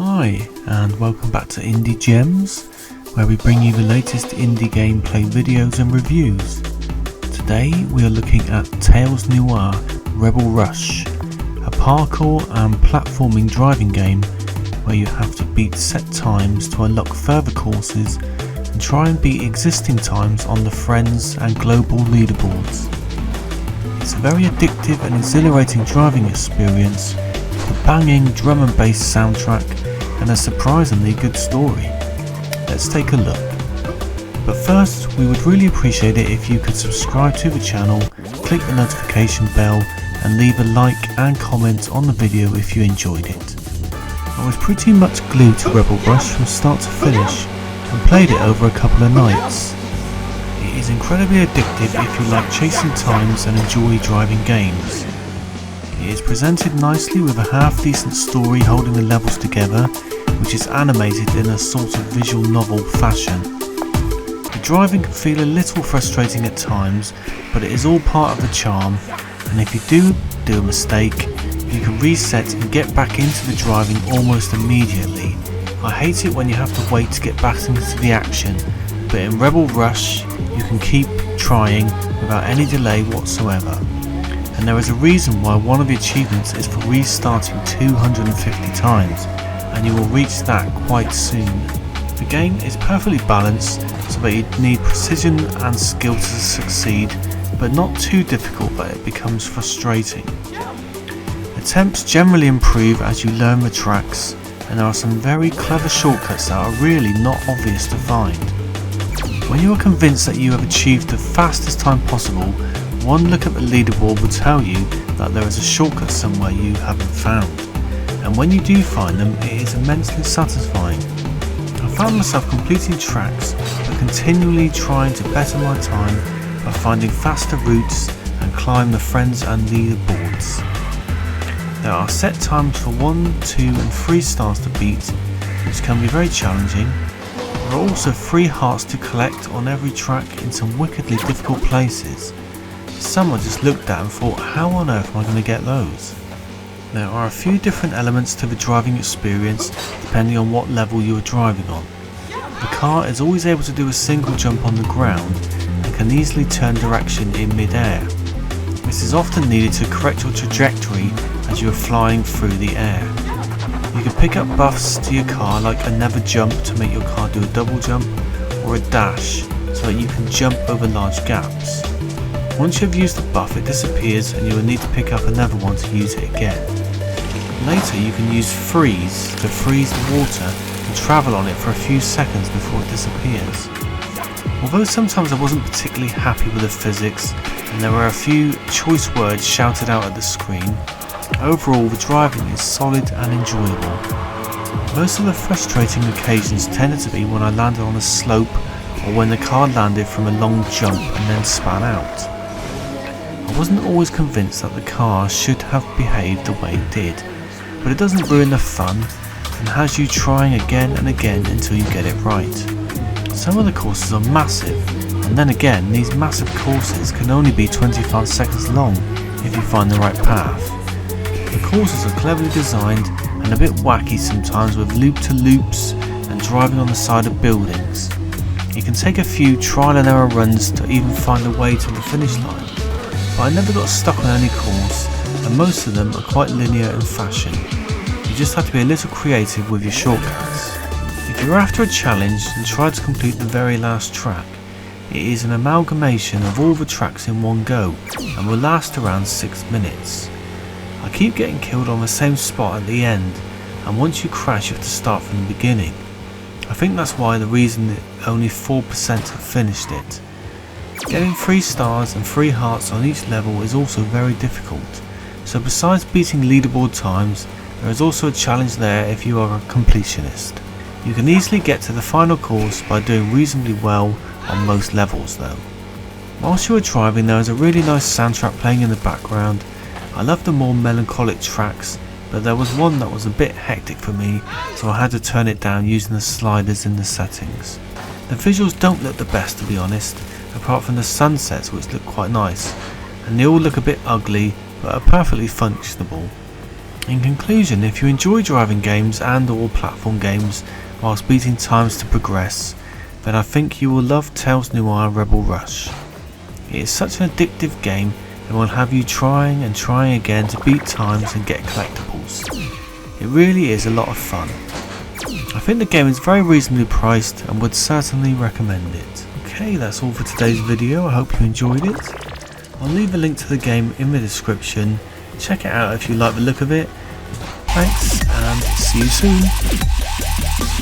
Hi, and welcome back to IndieGems, where we bring you the latest indie gameplay videos and reviews. Today we are looking at Tales Noir Rebel Rush, a parkour and platforming driving game where you have to beat set times to unlock further courses and try and beat existing times on the Friends and global leaderboards. It's a very addictive and exhilarating driving experience with a banging drum and bass soundtrack and a surprisingly good story. Let's take a look. But first, we would really appreciate it if you could subscribe to the channel, click the notification bell and leave a like and comment on the video if you enjoyed it. I was pretty much glued to Rebel Rush from start to finish and played it over a couple of nights. It is incredibly addictive if you like chasing times and enjoy driving games. It is presented nicely with a half decent story holding the levels together, which is animated in a sort of visual novel fashion. The driving can feel a little frustrating at times, but it is all part of the charm, and if you do a mistake, you can reset and get back into the driving almost immediately. I hate it when you have to wait to get back into the action, but in Rebel Rush you can keep trying without any delay whatsoever. And there is a reason why one of the achievements is for restarting 250 times, and you will reach that quite soon. The game is perfectly balanced so that you need precision and skill to succeed, but not too difficult that it becomes frustrating. Attempts generally improve as you learn the tracks, and there are some very clever shortcuts that are really not obvious to find. When you are convinced that you have achieved the fastest time possible, one look at the leaderboard will tell you that there is a shortcut somewhere you haven't found, and when you do find them, it is immensely satisfying. I found myself completing tracks but continually trying to better my time by finding faster routes and climb the Friends and leaderboards. There are set times for 1, 2 and 3 stars to beat, which can be very challenging. There are also free hearts to collect on every track in some wickedly difficult places. Some I just looked at and thought, how on earth am I going to get those? There are a few different elements to the driving experience depending on what level you are driving on. The car is always able to do a single jump on the ground and can easily turn direction in mid-air. This is often needed to correct your trajectory as you are flying through the air. You can pick up buffs to your car like a never jump to make your car do a double jump, or a dash so that you can jump over large gaps. Once you have used the buff, it disappears and you will need to pick up another one to use it again. Later you can use freeze to freeze the water and travel on it for a few seconds before it disappears. Although sometimes I wasn't particularly happy with the physics and there were a few choice words shouted out at the screen, overall the driving is solid and enjoyable. Most of the frustrating occasions tended to be when I landed on a slope or when the car landed from a long jump and then span out. I wasn't always convinced that the car should have behaved the way it did, but it doesn't ruin the fun and has you trying again and again until you get it right. Some of the courses are massive, and then again these massive courses can only be 25 seconds long if you find the right path. The courses are cleverly designed and a bit wacky sometimes, with loop-to-loops and driving on the side of buildings. You can take a few trial and error runs to even find a way to the finish line, but I never got stuck on any course, and most of them are quite linear in fashion. You just have to be a little creative with your shortcuts. If you're after a challenge, then try to complete the very last track. It is an amalgamation of all the tracks in one go and will last around 6 minutes. I keep getting killed on the same spot at the end, and once you crash you have to start from the beginning. I think that's why the reason that only 4% have finished it. Getting 3 stars and 3 hearts on each level is also very difficult, so besides beating leaderboard times, there is also a challenge there if you are a completionist. You can easily get to the final course by doing reasonably well on most levels though. Whilst you are driving, there is a really nice soundtrack playing in the background. I love the more melancholic tracks, but there was one that was a bit hectic for me, so I had to turn it down using the sliders in the settings. The visuals don't look the best, to be honest, apart from the sunsets, which look quite nice, and they all look a bit ugly but are perfectly functionable. In conclusion, if you enjoy driving games and or platform games whilst beating times to progress, then I think you will love Tales Noir Rebel Rush. It is such an addictive game and will have you trying and trying again to beat times and get collectibles. It really is a lot of fun. I think the game is very reasonably priced and would certainly recommend it. Okay, that's all for today's video. I hope you enjoyed it. I'll leave a link to the game in the description. Check it out if you like the look of it. Thanks and see you soon.